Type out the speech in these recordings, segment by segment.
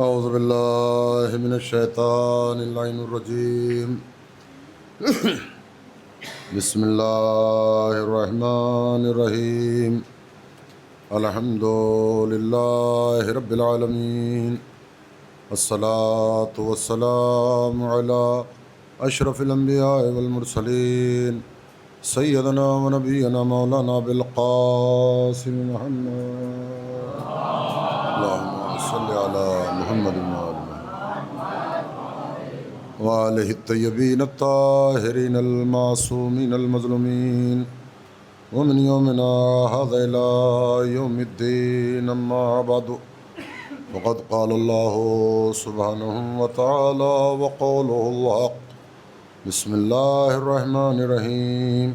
اعوذ باللہ من الشیطان اللعین الرجیم بسم اللہ الرحمن الرحیم الحمد للہ رب العالمین الصلاۃ والسلام علی اشرف الانبیاء والمرسلین سیدنا و نبینا مولانا بالقاسم محمد اللہم صلی علی محمد وآلہ الطیبین الطاہرین المعصومین المظلومین ومن یومنا ھذا الی یوم الدین اما بعد فقد قال اللہ سبحانہ وتعالی وقوله الحق بسم اللہ الرحمن الرحیم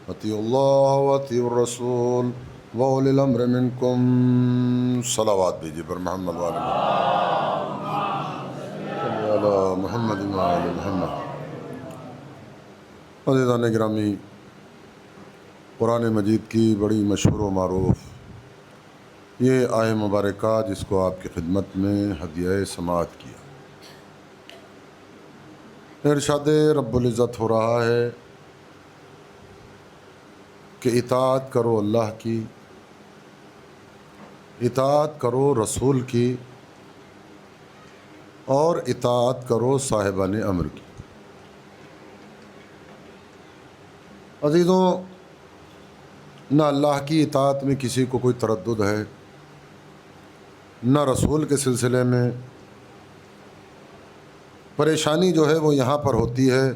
اطیعوا اللہ واطیعوا الرسول وَأُولِي الْأَمْرِ مِنْكُمْ صلوات بھیجیے پر محمد وآل محمد وآل محمد۔ عزیزان گرامی، قرآن مجید کی بڑی مشہور و معروف یہ آیہ مبارکہ جس کو آپ کی خدمت میں ہدیہ سماعت کیا، ارشاد رب العزت ہو رہا ہے کہ اطاعت کرو اللہ کی، اطاعت کرو رسول کی، اور اطاعت کرو صاحبان امر کی۔ عزیزوں، نہ اللہ کی اطاعت میں کسی کو کوئی تردد ہے، نہ رسول کے سلسلے میں۔ پریشانی جو ہے وہ یہاں پر ہوتی ہے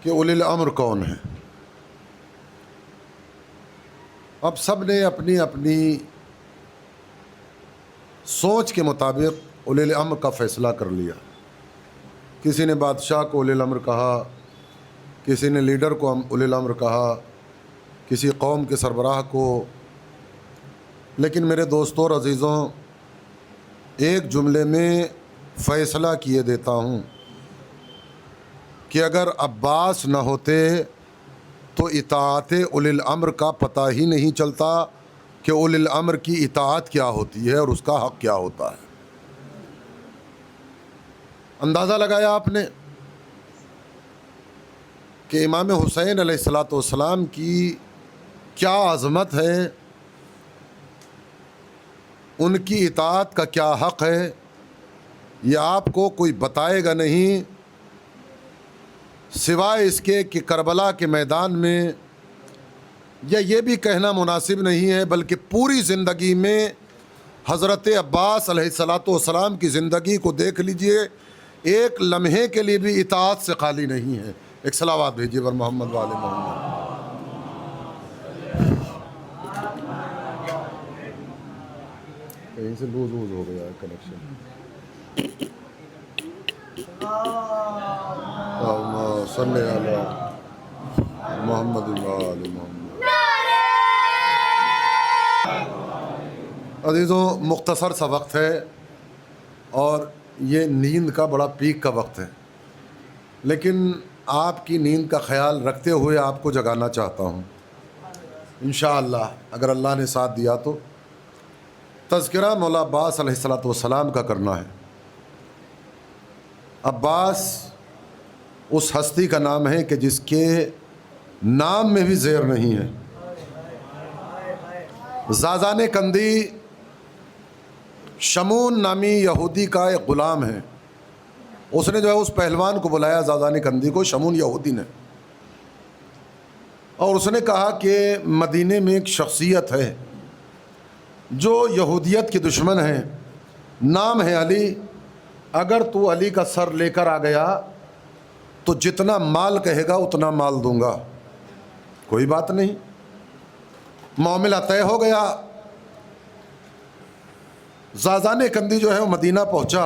کہ اولی الامر کون ہے۔ اب سب نے اپنی اپنی سوچ کے مطابق اولی الامر کا فیصلہ کر لیا۔ کسی نے بادشاہ کو اولی الامر کہا، کسی نے لیڈر کو اولی الامر کہا، کسی قوم کے سربراہ کو۔ لیکن میرے دوستوں اور عزیزوں، ایک جملے میں فیصلہ کیے دیتا ہوں کہ اگر عباس نہ ہوتے تو اطاعت اولی الامر کا پتہ ہی نہیں چلتا کہ اولی الامر کی اطاعت کیا ہوتی ہے اور اس کا حق کیا ہوتا ہے۔ اندازہ لگایا آپ نے کہ امام حسین علیہ السلام کی کیا عظمت ہے، ان کی اطاعت کا کیا حق ہے، یہ آپ کو کوئی بتائے گا نہیں سوائے اس کے کہ کربلا کے میدان میں، یا یہ بھی کہنا مناسب نہیں ہے بلکہ پوری زندگی میں حضرت عباس علیہ السلام کی زندگی کو دیکھ لیجئے، ایک لمحے کے لیے بھی اطاعت سے خالی نہیں ہے۔ ایک صلوات بھیجیے پر محمد وآل محمد۔ کہیں سے لوز ہو گیا ہے کنیکشن۔ اللہم صلی علی محمد وآل محمد۔ عزیزوں، مختصر سا وقت ہے اور یہ نیند کا بڑا پیک کا وقت ہے، لیکن آپ کی نیند کا خیال رکھتے ہوئے آپ کو جگانا چاہتا ہوں انشاءاللہ، اگر اللہ نے ساتھ دیا تو۔ تذکرہ مولا عباس علیہ السلام کا کرنا ہے۔ عباس اس ہستی کا نام ہے کہ جس کے نام میں بھی زیر نہیں ہے۔ زازان کندی شمون نامی یہودی کا ایک غلام ہے، اس نے جو ہے اس پہلوان کو بلایا، زازان کندی کو، شمون یہودی نے، اور اس نے کہا کہ مدینے میں ایک شخصیت ہے جو یہودیت کی دشمن ہے، نام ہے علی، اگر تو علی کا سر لے کر آ گیا تو جتنا مال کہے گا اتنا مال دوں گا۔ کوئی بات نہیں، معاملہ طے ہو گیا۔ زازان کندی جو ہے وہ مدینہ پہنچا،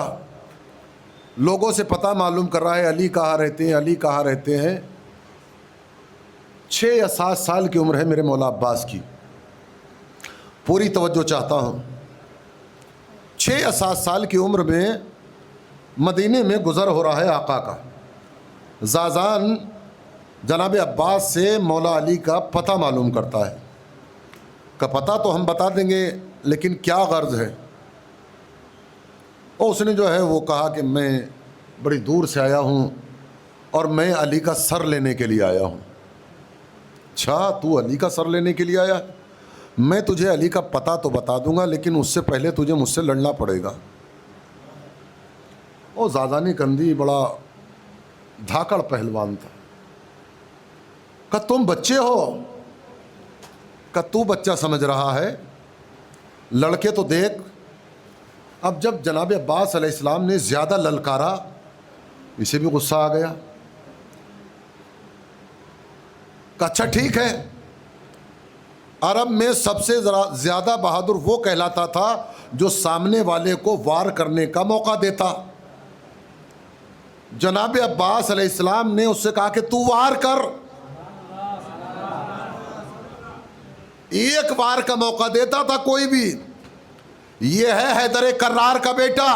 لوگوں سے پتہ معلوم کر رہا ہے علی کہاں رہتے ہیں، علی کہاں رہتے ہیں۔ 6 یا 7 سال کی عمر ہے میرے مولا عباس کی، پوری توجہ چاہتا ہوں۔ 6 یا 7 سال کی عمر میں مدینے میں گزر ہو رہا ہے آقا کا۔ زازان جناب عباس سے مولا علی کا پتہ معلوم کرتا ہے، کا پتہ تو ہم بتا دیں گے لیکن کیا غرض ہے؟ اور اس نے جو ہے وہ کہا کہ میں بڑی دور سے آیا ہوں اور میں علی کا سر لینے کے لیے آیا ہوں۔ اچھا، تو علی کا سر لینے کے لیے آیا ہے؟ میں تجھے علی کا پتہ تو بتا دوں گا، لیکن اس سے پہلے تجھے مجھ سے لڑنا پڑے گا۔ وہ زازانی کندی بڑا دھاکڑ پہلوان تھا۔ کہ تم بچے ہو، کہ تو بچہ سمجھ رہا ہے، لڑکے تو دیکھ۔ اب جب جناب عباس علیہ السلام نے زیادہ للکارا، اسے بھی غصہ آ گیا کہ اچھا ٹھیک ہے، عرب میں سب سے زیادہ بہادر وہ کہلاتا تھا جو سامنے والے کو وار کرنے کا موقع دیتا۔ جناب عباس علیہ السلام نے اس سے کہا کہ تو وار کر، ایک وار کا موقع دیتا تھا کوئی بھی۔ یہ ہے حیدر کرار کا بیٹا،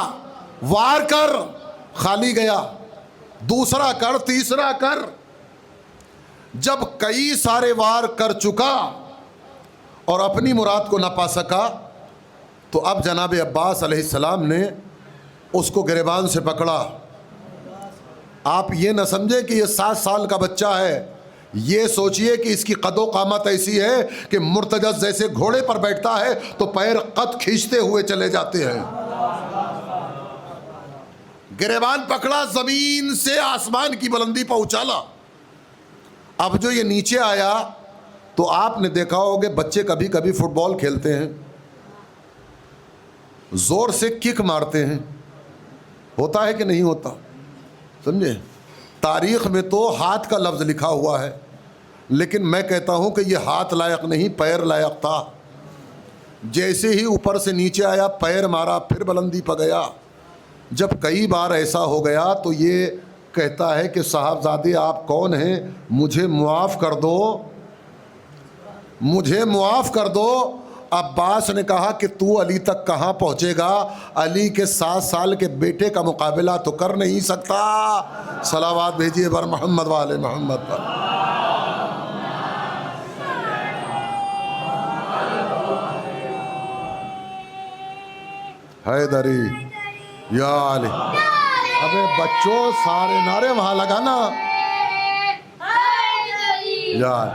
وار کر، خالی گیا، دوسرا کر، تیسرا کر۔ جب کئی سارے وار کر چکا اور اپنی مراد کو نہ پا سکا تو اب جناب عباس علیہ السلام نے اس کو گریبان سے پکڑا۔ آپ یہ نہ سمجھے کہ یہ 7 سال کا بچہ ہے، یہ سوچئے کہ اس کی قد و قامت ایسی ہے کہ مرتجز جیسے گھوڑے پر بیٹھتا ہے تو پیر قد کھینچتے ہوئے چلے جاتے ہیں۔ گریبان پکڑا، زمین سے آسمان کی بلندی پر اچالا۔ اب جو یہ نیچے آیا تو آپ نے دیکھا ہوگا بچے کبھی کبھی فٹ بال کھیلتے ہیں، زور سے کک مارتے ہیں، ہوتا ہے کہ نہیں ہوتا؟ سمجھے؟ تاریخ میں تو ہاتھ کا لفظ لکھا ہوا ہے، لیکن میں کہتا ہوں کہ یہ ہاتھ لائق نہیں، پیر لائق تھا۔ جیسے ہی اوپر سے نیچے آیا، پیر مارا، پھر بلندی پہ گیا۔ جب کئی بار ایسا ہو گیا تو یہ کہتا ہے کہ صاحبزادے آپ کون ہیں، مجھے معاف کر دو، مجھے معاف کر دو۔ عباس نے کہا کہ تو علی تک کہاں پہنچے گا، علی کے 7 سال کے بیٹے کا مقابلہ تو کر نہیں سکتا۔ صلوات بھیجیے بر محمد والے محمد پر۔ حیدری یا علی۔ ابے بچوں سارے نعرے وہاں لگانا۔ یار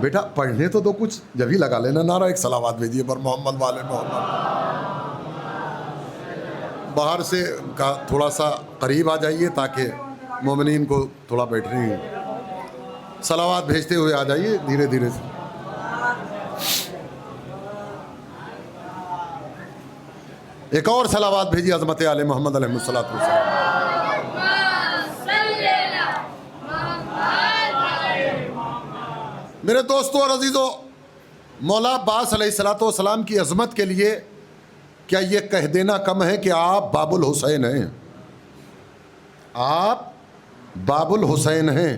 بیٹا پڑھنے تو دو کچھ، جب ہی لگا لینا نعرہ ایک۔ صلوات بھیجیے پر محمد والے محمد۔ باہر سے تھوڑا سا قریب آ جائیے تاکہ مومنین کو تھوڑا بیٹھنے، صلوات بھیجتے ہوئے آ جائیے دھیرے دھیرے سے۔ ایک اور صلوات بھیجیے عظمت آل محمد علیہ الصلوۃ والسلام۔ میرے دوستو اور عزیزو، مولا عباس علیہ الصلوۃ والسلام کی عظمت کے لیے کیا یہ کہہ دینا کم ہے کہ آپ باب الحسین ہیں؟ آپ باب الحسین ہیں۔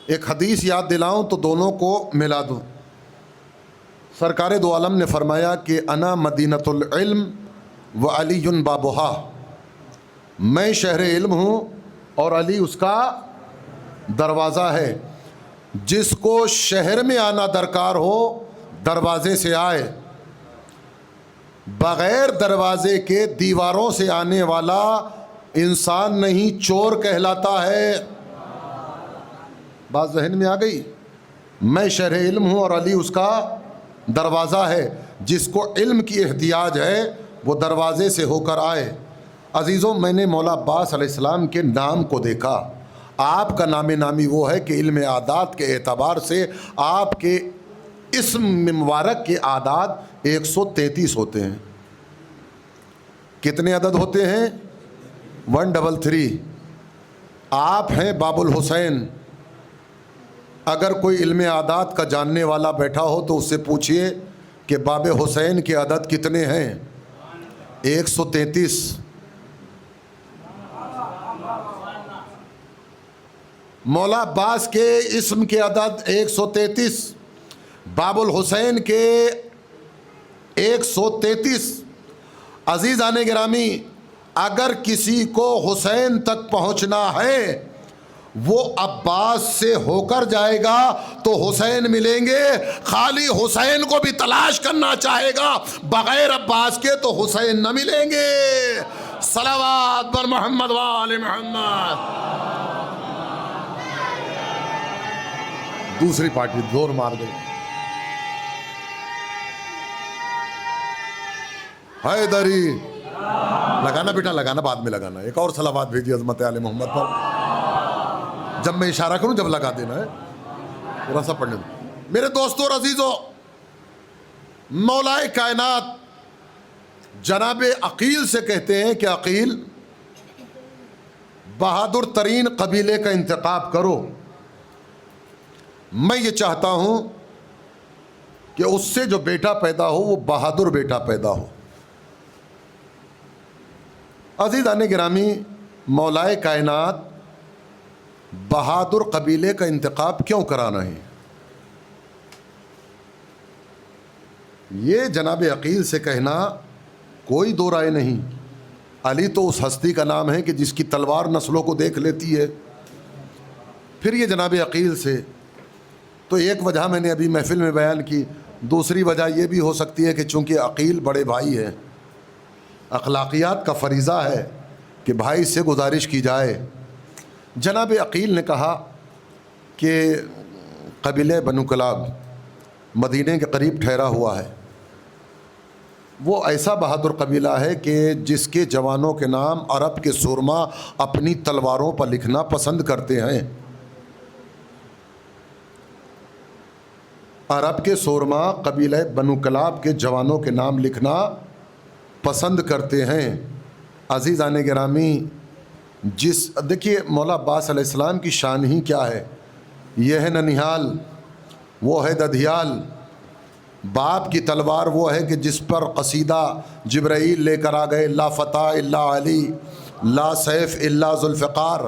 ایک حدیث یاد دلاؤں تو دونوں کو ملا دوں۔ سرکار دو عالم نے فرمایا کہ انا مدینۃ العلم و علی بابہا، میں شہر علم ہوں اور علی اس کا دروازہ ہے۔ جس کو شہر میں آنا درکار ہو دروازے سے آئے، بغیر دروازے کے دیواروں سے آنے والا انسان نہیں، چور کہلاتا ہے۔ بات ذہن میں آ گئی؟ میں شہر علم ہوں اور علی اس کا دروازہ ہے۔ جس کو علم کی احتیاج ہے وہ دروازے سے ہو کر آئے۔ عزیزوں، میں نے مولا عباس علیہ السلام کے نام کو دیکھا۔ آپ کا نام نامی وہ ہے کہ علم اعداد کے اعتبار سے آپ کے اسم مبارک کے اعداد 133 ہوتے ہیں۔ کتنے عدد ہوتے ہیں؟ 133۔ آپ ہیں باب الحسین۔ اگر کوئی علم اعداد کا جاننے والا بیٹھا ہو تو اس سے پوچھئے کہ باب حسین کے عدد کتنے ہیں؟ 133۔ مولا عباس کے اسم کے عدد 133، باب الحسین کے 133۔ عزیزان گرامی، اگر کسی کو حسین تک پہنچنا ہے وہ عباس سے ہو کر جائے گا تو حسین ملیں گے۔ خالی حسین کو بھی تلاش کرنا چاہے گا بغیر عباس کے تو حسین نہ ملیں گے۔ صلوات پر محمد وآل محمد. دوسری پارٹی زور مار گئی. حیدری لگانا بیٹا لگانا، بعد میں لگانا. ایک اور صلوات بھیجی عظمت آل محمد پر. جب میں اشارہ کروں جب لگا دینا ہے. تھوڑا سا پڑھنے دو. میرے دوستو اور عزیزو، مولائے کائنات جناب عقیل سے کہتے ہیں کہ عقیل بہادر ترین قبیلے کا انتخاب کرو. میں یہ چاہتا ہوں کہ اس سے جو بیٹا پیدا ہو وہ بہادر بیٹا پیدا ہو. عزیزان گرامی، مولائے کائنات بہادر قبیلے کا انتخاب کیوں کرانا ہے؟ یہ جناب عقیل سے کہنا کوئی دو رائے نہیں. علی تو اس ہستی کا نام ہے کہ جس کی تلوار نسلوں کو دیکھ لیتی ہے. پھر یہ جناب عقیل سے تو ایک وجہ میں نے ابھی محفل میں بیان کی. دوسری وجہ یہ بھی ہو سکتی ہے کہ چونکہ عقیل بڑے بھائی ہیں، اخلاقیات کا فریضہ ہے کہ بھائی سے گزارش کی جائے. جناب عقیل نے کہا کہ قبیلہ بنو کلاب مدینے کے قریب ٹھہرا ہوا ہے. وہ ایسا بہادر قبیلہ ہے کہ جس کے جوانوں کے نام عرب کے سورما اپنی تلواروں پر لکھنا پسند کرتے ہیں. عرب کے سورما قبیلہ بنو کلاب کے جوانوں کے نام لکھنا پسند کرتے ہیں. عزیزان گرامی، دیکھیے مولا عباس علیہ السلام کی شان ہی کیا ہے. یہ ہے ننیحال، وہ ہے ددھیال. باپ کی تلوار وہ ہے کہ جس پر قصیدہ جبرائیل لے کر آ گئے، لا فتح الا علی لا سیف الا ذوالفقار.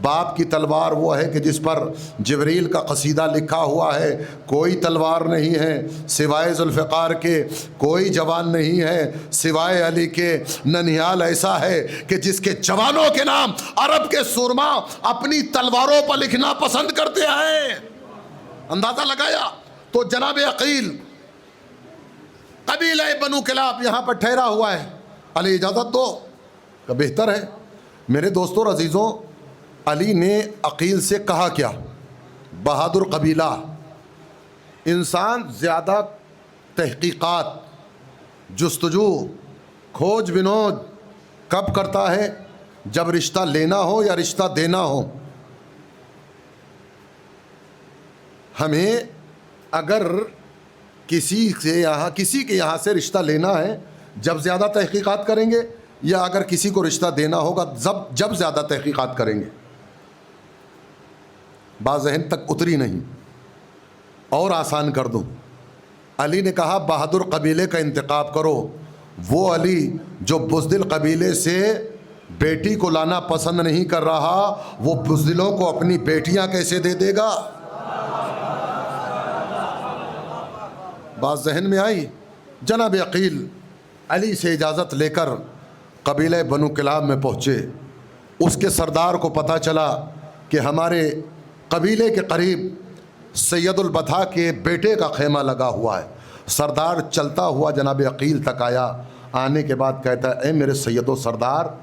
باپ کی تلوار وہ ہے کہ جس پر جبریل کا قصیدہ لکھا ہوا ہے. کوئی تلوار نہیں ہے سوائے ذوالفقار کے، کوئی جوان نہیں ہے سوائے علی کے. ننیحال ایسا ہے کہ جس کے جوانوں کے نام عرب کے سورما اپنی تلواروں پر لکھنا پسند کرتے ہیں. اندازہ لگایا؟ تو جناب عقیل قبیلہ بنو کلاب یہاں پر ٹھہرا ہوا ہے. علی اجازت دو کہ بہتر ہے. میرے دوستوں اور عزیزوں، علی نے عقیل سے کہا کیا؟ بہادر قبیلہ. انسان زیادہ تحقیقات، جستجو، کھوج بنوج کب کرتا ہے؟ جب رشتہ لینا ہو یا رشتہ دینا ہو. ہمیں اگر کسی کے یہاں سے رشتہ لینا ہے جب زیادہ تحقیقات کریں گے، یا اگر کسی کو رشتہ دینا ہوگا جب زیادہ تحقیقات کریں گے؟ بات ذہن تک اتری نہیں. اور آسان کر دوں، علی نے کہا بہادر قبیلے کا انتخاب کرو. وہ علی جو بزدل قبیلے سے بیٹی کو لانا پسند نہیں کر رہا، وہ بزدلوں کو اپنی بیٹیاں کیسے دے دے گا؟ بات ذہن میں آئی؟ جناب عقیل علی سے اجازت لے کر قبیلہ بنو کلاب میں پہنچے. اس کے سردار کو پتہ چلا کہ ہمارے قبیلے کے قریب سید البطحہ کے بیٹے کا خیمہ لگا ہوا ہے. سردار چلتا ہوا جناب عقیل تک آیا. آنے کے بعد کہتا ہے، اے میرے سید و سردار،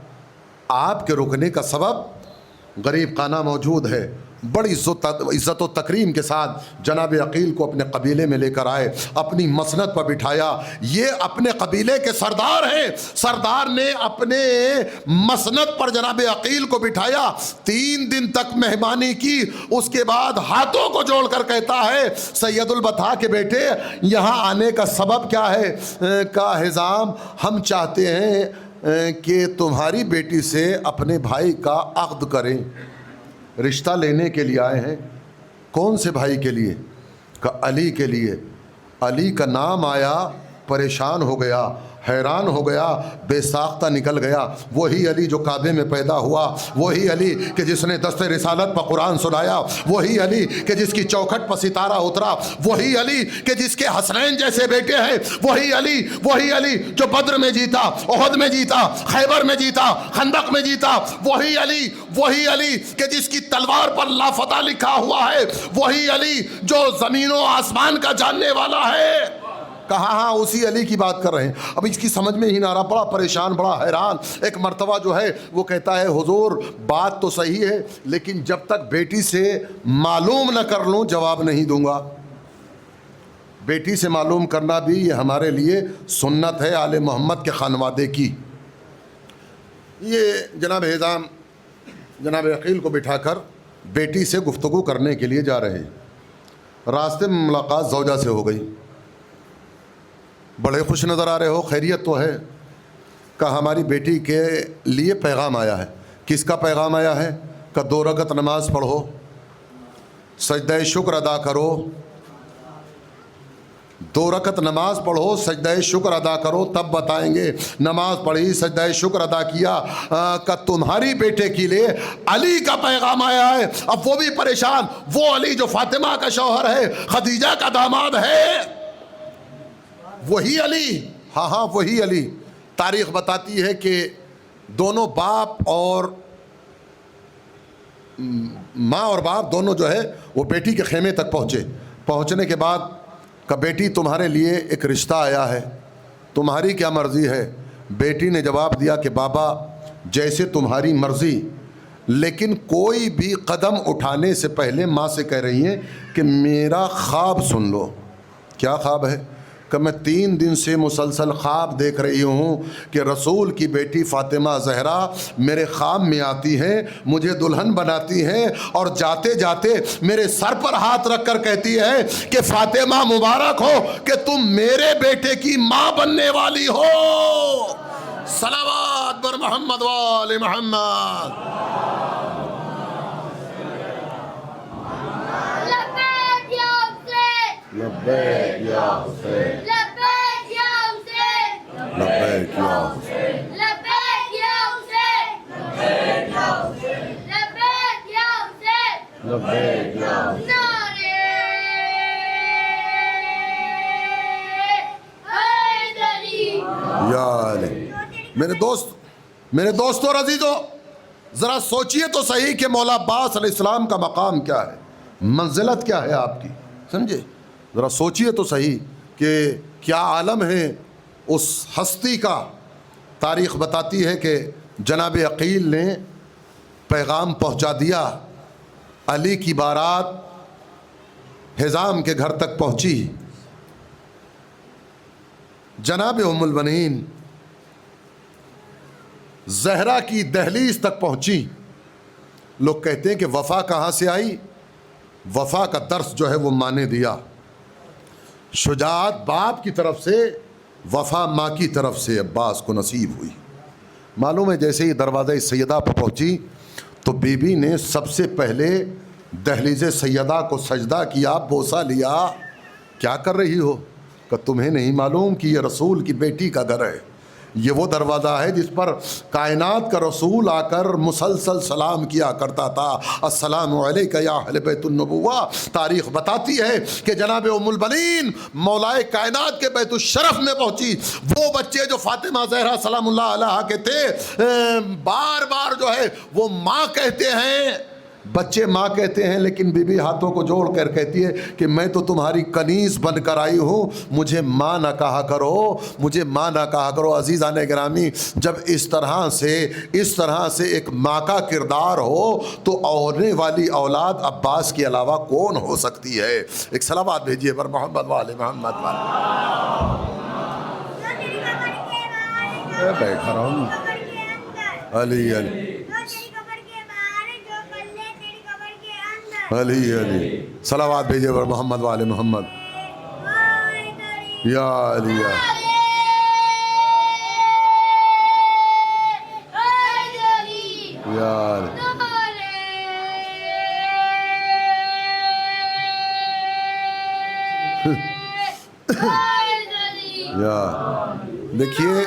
آپ کے رکنے کا سبب غریب خانہ موجود ہے. بڑی عزت و تکریم کے ساتھ جناب عقیل کو اپنے قبیلے میں لے کر آئے، اپنی مسند پر بٹھایا. یہ اپنے قبیلے کے سردار ہیں. سردار نے اپنے مسند پر جناب عقیل کو بٹھایا، 3 دن تک مہمانی کی. اس کے بعد ہاتھوں کو جوڑ کر کہتا ہے، سید البطحہ کے بیٹے، یہاں آنے کا سبب کیا ہے؟ کا حزام، ہم چاہتے ہیں کہ تمہاری بیٹی سے اپنے بھائی کا عقد کریں. رشتہ لینے کے لیے آئے ہیں. کون سے بھائی کے لیے؟ کہ علی کے لیے. علی کا نام آیا، پریشان ہو گیا، حیران ہو گیا، بے ساختہ نکل گیا. وہی علی جو کعبے میں پیدا ہوا، وہی علی کہ جس نے دست رسالت پر قرآن سنایا، وہی علی کہ جس کی چوکھٹ پر ستارہ اترا، وہی علی کہ جس کے حسنین جیسے بیٹے ہیں، وہی علی جو بدر میں جیتا، احد میں جیتا، خیبر میں جیتا، خندق میں جیتا، وہی علی کہ جس کی تلوار پر لا فتح لکھا ہوا ہے، وہی علی جو زمین و آسمان کا جاننے والا ہے. کہا ہاں اسی علی کی بات کر رہے ہیں. اب اس کی سمجھ میں ہی نہ رہا, بڑا پریشان, بڑا حیران. ایک مرتبہ جو ہے وہ کہتا ہے حضور بات تو صحیح ہے لیکن جب تک بیٹی سے معلوم نہ کر لوں جواب نہیں دوں گا. بیٹی سے معلوم کرنا بھی یہ ہمارے لیے سنت ہے آل محمد کے خانوادے کی. یہ جناب حزام جناب عقیل کو بٹھا کر بیٹی سے گفتگو کرنے کے لیے جا رہے ہیں. راستے میں ملاقات زوجہ سے ہو گئی. بڑے خوش نظر آ رہے ہو, خیریت تو ہے؟ کہا ہماری بیٹی کے لیے پیغام آیا ہے. کس کا پیغام آیا ہے؟ کہ 2 رکعت نماز پڑھو, سجدہ شکر ادا کرو. 2 رکعت نماز پڑھو, سجدہ شکر ادا کرو, تب بتائیں گے. نماز پڑھی, سجدہ شکر ادا کیا, کہ تمہاری بیٹے کے لیے علی کا پیغام آیا ہے. اب وہ بھی پریشان, وہ علی جو فاطمہ کا شوہر ہے, خدیجہ کا داماد ہے, وہی علی. ہاں ہاں وہی علی. تاریخ بتاتی ہے کہ دونوں باپ اور ماں اور باپ دونوں جو ہے وہ بیٹی کے خیمے تک پہنچے. پہنچنے کے بعد کہ بیٹی تمہارے لیے ایک رشتہ آیا ہے, تمہاری کیا مرضی ہے؟ بیٹی نے جواب دیا کہ بابا جیسے تمہاری مرضی, لیکن کوئی بھی قدم اٹھانے سے پہلے ماں سے کہہ رہی ہیں کہ میرا خواب سن لو. کیا خواب ہے؟ کہ میں 3 دن سے مسلسل خواب دیکھ رہی ہوں کہ رسول کی بیٹی فاطمہ زہرا میرے خواب میں آتی ہیں, مجھے دلہن بناتی ہیں اور جاتے جاتے میرے سر پر ہاتھ رکھ کر کہتی ہے کہ فاطمہ مبارک ہو کہ تم میرے بیٹے کی ماں بننے والی ہو. صلوات بر محمد وآل محمد. لبیک یا حسین, لبیک یا حسین, لبیک یا حسین, لبیک یا حسین, لبیک یا حسین, لبیک یا حسین, لبیک یا حسین. نعرے حیدری. یا علی. میرے دوستو اور عزیزو, ذرا سوچئے تو صحیح کہ مولا عباس علیہ السلام کا مقام کیا ہے, منزلت کیا ہے آپ کی, سمجھے؟ ذرا سوچئے تو صحیح کہ کیا عالم ہے اس ہستی کا. تاریخ بتاتی ہے کہ جناب عقیل نے پیغام پہنچا دیا. علی کی بارات حزام کے گھر تک پہنچی. جناب ام البنین زہرا کی دہلیز تک پہنچی. لوگ کہتے ہیں کہ وفا کہاں سے آئی؟ وفا کا درس جو ہے وہ ماں نے دیا. شجاعت باپ کی طرف سے, وفا ماں کی طرف سے عباس کو نصیب ہوئی. معلوم ہے جیسے ہی دروازہ سیدہ پر پہنچی تو بی بی نے سب سے پہلے دہلیز سیدہ کو سجدہ کیا, بوسہ لیا. کیا کر رہی ہو؟ کہ تمہیں نہیں معلوم کہ یہ رسول کی بیٹی کا گھر ہے, یہ وہ دروازہ ہے جس پر کائنات کا رسول آ کر مسلسل سلام کیا کرتا تھا, السلام علیک یا اہل بیت النبوہ. تاریخ بتاتی ہے کہ جناب ام البنین مولائے کائنات کے بیت الشرف میں پہنچی. وہ بچے جو فاطمہ زہرا سلام اللہ علیہا کے تھے, بار بار جو ہے وہ ماں کہتے ہیں, بچے ماں کہتے ہیں, لیکن بی بی ہاتھوں کو جوڑ کر کہتی ہے کہ میں تو تمہاری کنیز بن کر آئی ہوں, مجھے ماں نہ کہا کرو, مجھے ماں نہ کہا کرو. عزیزان گرامی, جب اس طرح سے ایک ماں کا کردار ہو تو آنے والی اولاد عباس کے علاوہ کون ہو سکتی ہے؟ ایک صلوات بھیجیے پر محمد والے محمد والے. بیٹھا رہا ہوں علی علی علی علی. صلوات بھیجیے پر محمد والے محمد. یا علی یا یا. دیکھیے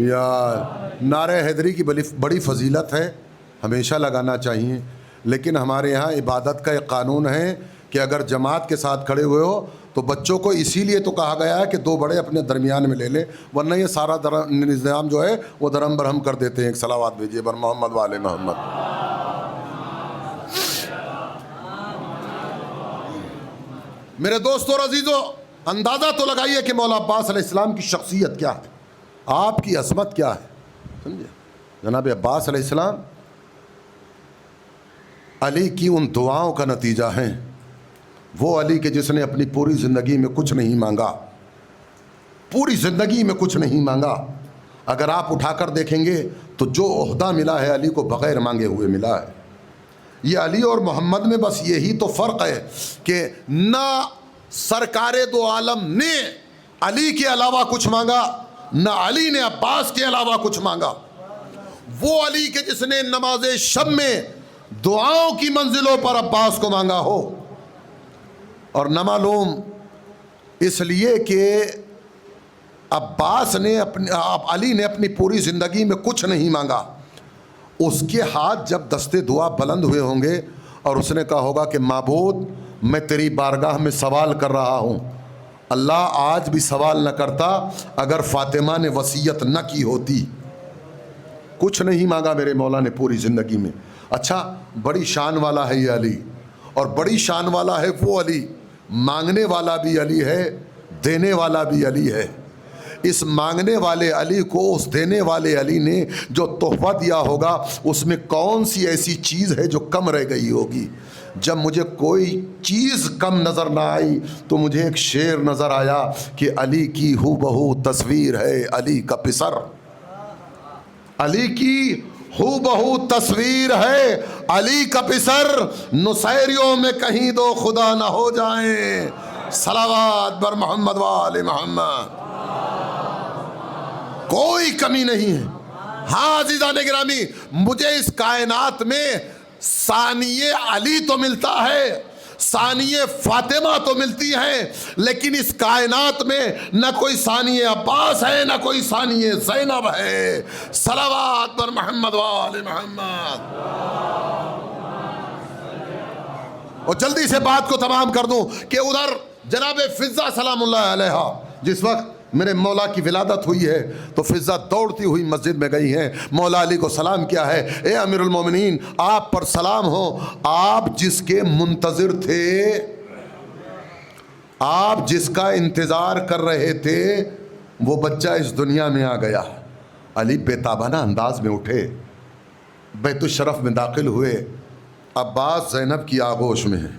یار, نعرہ حیدری کی بڑی فضیلت ہے, ہمیشہ لگانا چاہیے. لیکن ہمارے یہاں عبادت کا ایک قانون ہے کہ اگر جماعت کے ساتھ کھڑے ہوئے ہو تو بچوں کو اسی لیے تو کہا گیا ہے کہ 2 بڑے اپنے درمیان میں لے لیں, ورنہ یہ سارا نظام جو ہے وہ درم برہم کر دیتے ہیں. ایک صلوات بھیجیے بر محمد والے محمد. میرے دوستوں اور عزیزوں، اندازہ تو لگائیے کہ مولا عباس علیہ السلام کی شخصیت کیا ہے، آپ کی عظمت کیا ہے. سمجھے؟ جناب عباس علیہ السلام علی کی ان دعاؤں کا نتیجہ ہیں. وہ علی کے جس نے اپنی پوری زندگی میں کچھ نہیں مانگا، پوری زندگی میں کچھ نہیں مانگا. اگر آپ اٹھا کر دیکھیں گے تو جو عہدہ ملا ہے علی کو بغیر مانگے ہوئے ملا ہے. یہ علی اور محمد میں بس یہی تو فرق ہے کہ نہ سرکار دو عالم نے علی کے علاوہ کچھ مانگا، نہ علی نے عباس کے علاوہ کچھ مانگا. وہ علی کے جس نے نماز شب میں دعاؤں کی منزلوں پر عباس کو مانگا ہو. اور نہ معلوم اس لیے کہ عباس نے علی نے اپنی پوری زندگی میں کچھ نہیں مانگا. اس کے ہاتھ جب دستے دعا بلند ہوئے ہوں گے اور اس نے کہا ہوگا کہ معبود میں تیری بارگاہ میں سوال کر رہا ہوں، اللہ آج بھی سوال نہ کرتا اگر فاطمہ نے وصیت نہ کی ہوتی. کچھ نہیں مانگا میرے مولا نے پوری زندگی میں. اچھا، بڑی شان والا ہے یہ علی، اور بڑی شان والا ہے وہ علی، مانگنے والا بھی علی ہے، دینے والا بھی علی ہے. اس مانگنے والے علی کو اس دینے والے علی نے جو تحفہ دیا ہوگا اس میں کون سی ایسی چیز ہے جو کم رہ گئی ہوگی. جب مجھے کوئی چیز کم نظر نہ آئی تو مجھے ایک شعر نظر آیا کہ علی کی ہو بہو تصویر ہے علی کا پسر. علی کی ہو بہو تصویر ہے علی کا پسر، نصیریوں میں کہیں دو خدا نہ ہو جائیں. صلوات بر محمد و آل محمد. کوئی کمی نہیں ہے. ہاں عزیزان گرامی، مجھے اس کائنات میں ثانیہ علی تو ملتا ہے، ثانیہ فاطمہ تو ملتی ہے، لیکن اس کائنات میں نہ کوئی ثانیہ عباس ہے نہ کوئی ثانیہ زینب ہے. صلوات پر محمد و آل محمد. اور جلدی سے بات کو تمام کر دوں کہ ادھر جناب فضہ سلام اللہ علیہا جس وقت میرے مولا کی ولادت ہوئی ہے تو فضہ دوڑتی ہوئی مسجد میں گئی ہیں، مولا علی کو سلام کیا ہے. اے امیر المومنین، آپ پر سلام ہو، آپ جس کے منتظر تھے، آپ جس کا انتظار کر رہے تھے، وہ بچہ اس دنیا میں آ گیا. علی بےتابانہ انداز میں اٹھے، بیت الشرف میں داخل ہوئے. عباس زینب کی آغوش میں ہے.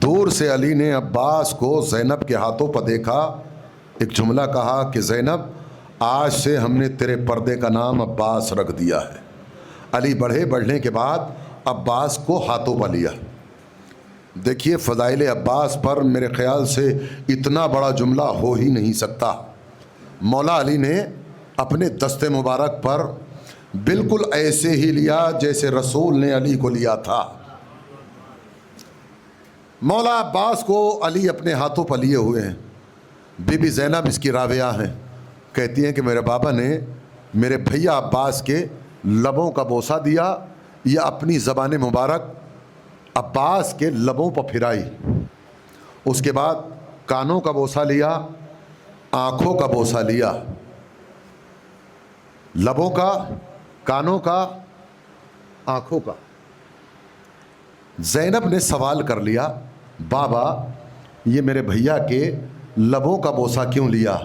دور سے علی نے عباس کو زینب کے ہاتھوں پر دیکھا، ایک جملہ کہا کہ زینب آج سے ہم نے تیرے پردے کا نام عباس رکھ دیا ہے. علی بڑھنے کے بعد عباس کو ہاتھوں پر لیا. دیکھیے فضائل عباس پر میرے خیال سے اتنا بڑا جملہ ہو ہی نہیں سکتا. مولا علی نے اپنے دست مبارک پر بالکل ایسے ہی لیا جیسے رسول نے علی کو لیا تھا. مولا عباس کو علی اپنے ہاتھوں پر لیے ہوئے ہیں. بی بی زینب اس کی راویہ ہیں، کہتی ہیں کہ میرے بابا نے میرے بھیا عباس کے لبوں کا بوسہ دیا یا اپنی زبان مبارک عباس کے لبوں پر پھرائی. اس کے بعد کانوں کا بوسہ لیا، آنکھوں کا بوسہ لیا، لبوں کا، کانوں کا، آنکھوں کا. زینب نے سوال کر لیا، بابا یہ میرے بھیا کے لبوں کا بوسہ کیوں لیا،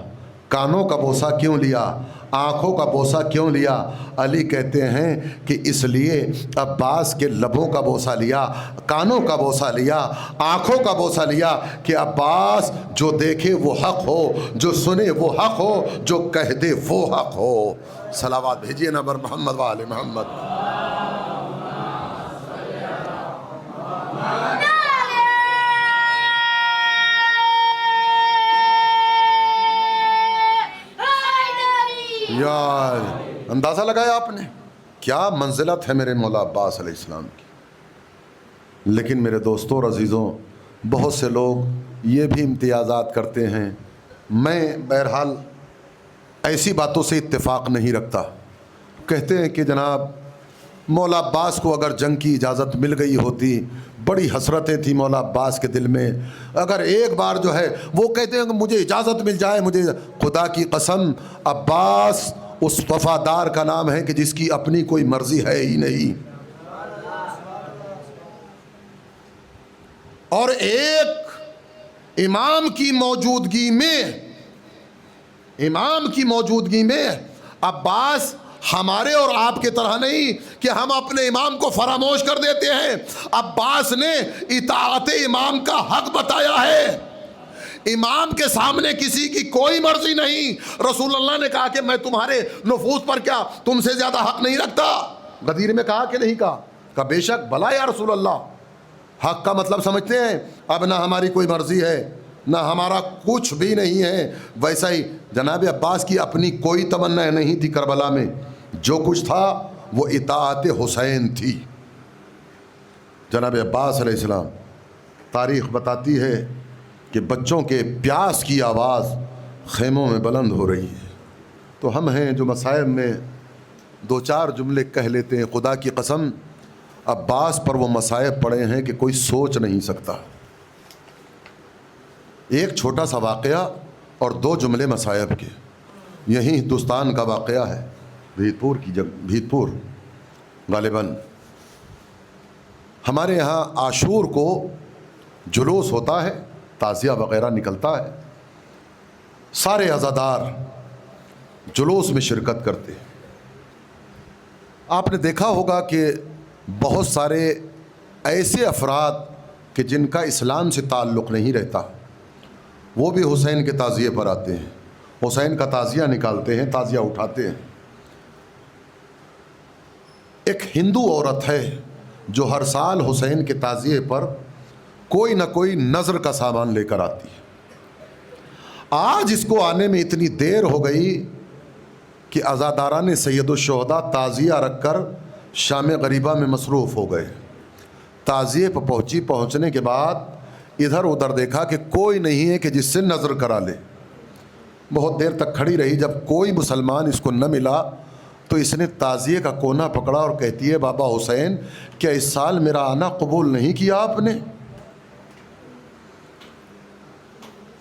کانوں کا بوسہ کیوں لیا، آنکھوں کا بوسہ کیوں لیا؟ علی کہتے ہیں کہ اس لیے عباس کے لبوں کا بوسہ لیا، کانوں کا بوسہ لیا، آنکھوں کا بوسہ لیا کہ عباس جو دیکھے وہ حق ہو، جو سنے وہ حق ہو، جو کہہ دے وہ حق ہو. صلوات بھیجیے نا بر محمد و آل محمد. یار اندازہ لگایا آپ نے کیا منزلت ہے میرے مولا عباس علیہ السلام کی. لیکن میرے دوستوں اور عزیزوں، بہت سے لوگ یہ بھی امتیازات کرتے ہیں. میں بہرحال ایسی باتوں سے اتفاق نہیں رکھتا. کہتے ہیں کہ جناب مولا عباس کو اگر جنگ کی اجازت مل گئی ہوتی، بڑی حسرتیں تھیں مولا عباس کے دل میں، اگر ایک بار جو ہے وہ کہتے ہیں کہ مجھے اجازت مل جائے. مجھے خدا کی قسم عباس اس وفادار کا نام ہے کہ جس کی اپنی کوئی مرضی ہے ہی نہیں. اور ایک امام کی موجودگی میں عباس ہمارے اور آپ کے طرح نہیں کہ ہم اپنے امام کو فراموش کر دیتے ہیں. عباس نے اطاعت امام کا حق بتایا ہے. امام کے سامنے کسی کی کوئی مرضی نہیں. رسول اللہ نے کہا کہ میں تمہارے نفوس پر کیا تم سے زیادہ حق نہیں رکھتا؟ غدیر میں کہا کہ نہیں کہا؟ کہ بے شک بھلا یا رسول اللہ. حق کا مطلب سمجھتے ہیں؟ اب نہ ہماری کوئی مرضی ہے نہ ہمارا کچھ بھی نہیں ہے. ویسا ہی جناب عباس کی اپنی کوئی تمنا نہیں تھی. کربلا میں جو کچھ تھا وہ اطاعت حسین تھی. جناب عباس علیہ السلام، تاریخ بتاتی ہے کہ بچوں کے پیاس کی آواز خیموں میں بلند ہو رہی ہے. تو ہم ہیں جو مصائب میں دو چار جملے کہہ لیتے ہیں. خدا کی قسم عباس پر وہ مصائب پڑے ہیں کہ کوئی سوچ نہیں سکتا. ایک چھوٹا سا واقعہ اور دو جملے مصائب کے. یہی ہندوستان کا واقعہ ہے، بھیتپور غالباً. ہمارے یہاں عاشور کو جلوس ہوتا ہے، تعزیہ وغیرہ نکلتا ہے. سارے عزادار جلوس میں شرکت کرتے. آپ نے دیکھا ہوگا کہ بہت سارے ایسے افراد کہ جن کا اسلام سے تعلق نہیں رہتا وہ بھی حسین کے تعزیے پر آتے ہیں، حسین کا تعزیہ نکالتے ہیں، تعزیہ اٹھاتے ہیں. ایک ہندو عورت ہے جو ہر سال حسین کے تعزیے پر کوئی نہ کوئی نظر کا سامان لے کر آتی ہے. آج اس کو آنے میں اتنی دیر ہو گئی کہ عزاداران سید الشہداء تعزیہ رکھ کر شام غریبہ میں مصروف ہو گئے. تعزیے پر پہنچنے کے بعد ادھر ادھر دیکھا کہ کوئی نہیں ہے کہ جس سے نظر کرا لے. بہت دیر تک کھڑی رہی. جب کوئی مسلمان اس کو نہ ملا تو اس نے تعزیے کا کونا پکڑا اور کہتی ہے بابا حسین کیا اس سال میرا آنا قبول نہیں کیا آپ نے؟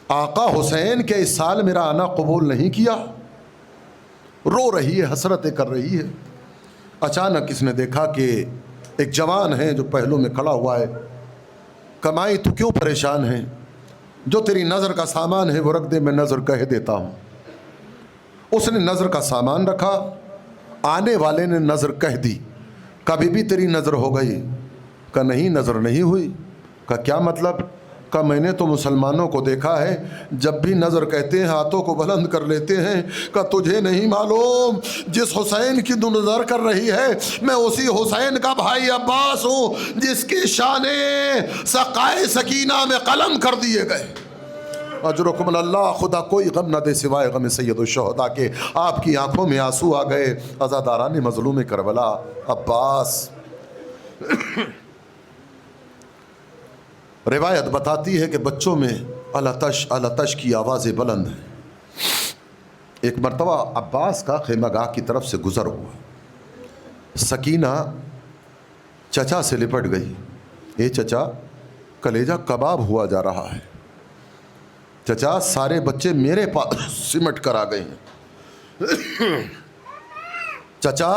آقا حسین کیا اس سال میرا آنا قبول نہیں کیا؟ رو رہی ہے، حسرتیں کر رہی ہے. اچانک اس نے دیکھا کہ ایک جوان ہے جو پہلو میں کھڑا ہوا ہے. کمائی تو کیوں پریشان ہے؟ جو تیری نظر کا سامان ہے وہ رکھ دے، میں نظر کہہ دیتا ہوں. اس نے نظر کا سامان رکھا. آنے والے نے نظر کہہ دی. کبھی بھی تیری نظر ہو گئی؟ کہ نہیں نظر نہیں ہوئی. کہ کیا مطلب؟ کہ میں نے تو مسلمانوں کو دیکھا ہے جب بھی نظر کہتے ہیں ہاتھوں کو بلند کر لیتے ہیں. کہ تجھے نہیں معلوم جس حسین کی تو نظر کر رہی ہے میں اسی حسین کا بھائی عباس ہوں جس کی شانے سقائے سکینہ میں قلم کر دیے گئے. اجرکم اللہ. خدا کوئی غم نہ دے سوائے غم سید الشہداء کے. آپ کی آنکھوں میں آنسو آ گئے. عزاداران مظلوم کربلا عباس. روایت بتاتی ہے کہ بچوں میں التش التش کی آوازیں بلند ہیں. ایک مرتبہ عباس کا خیمہ گاہ کی طرف سے گزر ہوا. سکینہ چچا سے لپٹ گئی. اے چچا کلیجہ کباب ہوا جا رہا ہے. چچا سارے بچے میرے پاس سمٹ کر آ گئے ہیں. چچا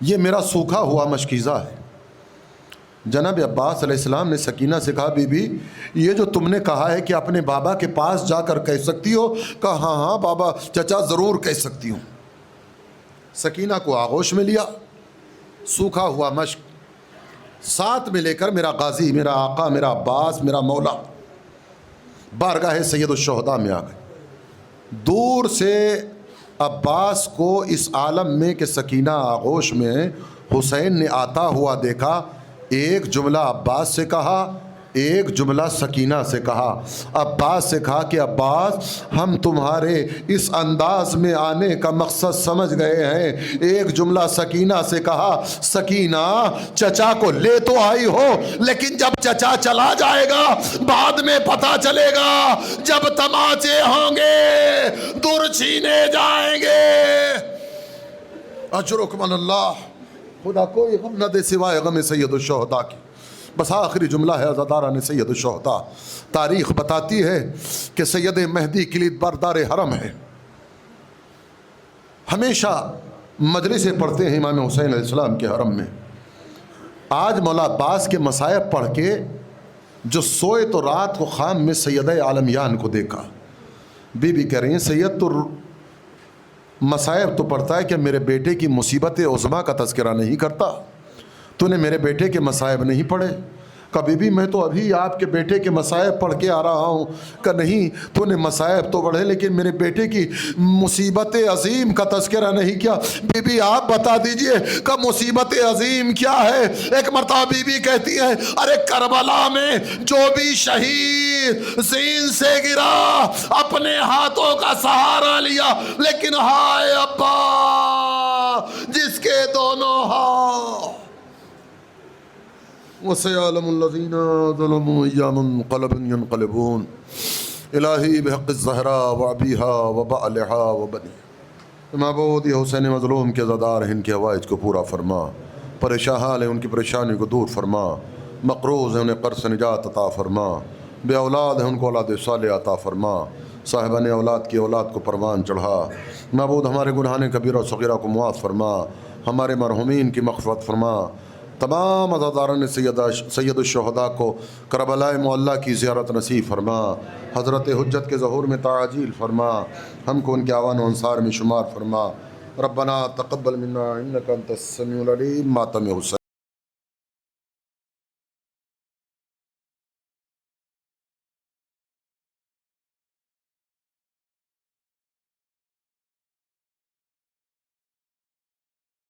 یہ میرا سوکھا ہوا مشکیزہ ہے. جناب عباس علیہ السلام نے سکینہ سے کہا بی بی یہ جو تم نے کہا ہے کہ اپنے بابا کے پاس جا کر کہہ سکتی ہو؟ کہا ہاں ہاں بابا چچا ضرور کہہ سکتی ہوں. سکینہ کو آغوش میں لیا. سوکھا ہوا مشک ساتھ میں لے کر میرا غازی، میرا آقا، میرا عباس، میرا مولا بارگاہ سید الشہداء میں آ گئے. دور سے عباس کو اس عالم میں کہ سکینہ آغوش میں حسین نے آتا ہوا دیکھا. ایک جملہ عباس سے کہا، ایک جملہ سکینہ سے کہا. عباس سے کہا کہ عباس ہم تمہارے اس انداز میں آنے کا مقصد سمجھ گئے ہیں. ایک جملہ سکینہ سے کہا سکینہ چچا کو لے تو آئی ہو لیکن جب چچا چلا جائے گا بعد میں پتہ چلے گا. جب تماچے ہوں گے دور چھینے جائیں گے. اجرکم اللہ. خدا کوئی غم نہ دے سوائے غم سید الشہداء کی. بس آخری جملہ ہے عزاداران سید الشہداء. تاریخ بتاتی ہے کہ سید مہدی کلید بردار حرم ہے. ہمیشہ مجلسیں پڑھتے ہیں امام حسین علیہ السلام کے حرم میں. آج مولا عباس کے مصائب پڑھ کے جو سوئے تو رات کو خام میں سیدہ عالمیان کو دیکھا. بی بی کہہ رہی ہیں سید تو مصائب تو پڑھتا ہے کہ میرے بیٹے کی مصیبت عظمیٰ کا تذکرہ نہیں کرتا. تو نے میرے بیٹے کے مصائب نہیں پڑھے؟ کبھی بھی میں تو ابھی آپ کے بیٹے کے مصائب پڑھ کے آ رہا ہوں. کہ نہیں تو نے مصائب تو پڑھے لیکن میرے بیٹے کی مصیبت عظیم کا تذکرہ نہیں کیا. بی بی آپ بتا دیجئے کہ مصیبت عظیم کیا ہے؟ ایک مرتبہ بی بی کہتی ہے ارے کربلا میں جو بھی شہید زین سے گرا اپنے ہاتھوں کا سہارا لیا لیکن ہائے ابا جس کے دونوں ہاتھ وَسَيَعْلَمُ الَّذِينَ ظَلَمُوا أَيَّ مُنقَلَبٍ يَنقَلِبُونَ. الہی بحق الزہرا وابیہا وبعلہا وبنیہا. معبود یہ حسین مظلوم کے زدار ہیں ان کے حوائج کو پورا فرما. پریشان حال ہیں ان کی پریشانی کو دور فرما. مقروض ہیں انہیں قرض سے نجات عطا فرما. بے اولاد ہیں ان کو اولاد صالح عطا فرما. صاحبان اولاد کی اولاد کو پروان چڑھا. معبود ہمارے گناہان کبیرہ و صغیرہ کو معاف فرما. ہمارے مرحومین کی مغفرت فرما. تمام عزاداران سید الشہداء کو کربلا معلیٰ کی زیارت نصیب فرما. حضرت حجت کے ظہور میں تعجیل فرما. ہم کو ان کے اعوان و انصار میں شمار فرما. ربنا تقبل منا انک انت السمیع العلیم. ماتم حسین.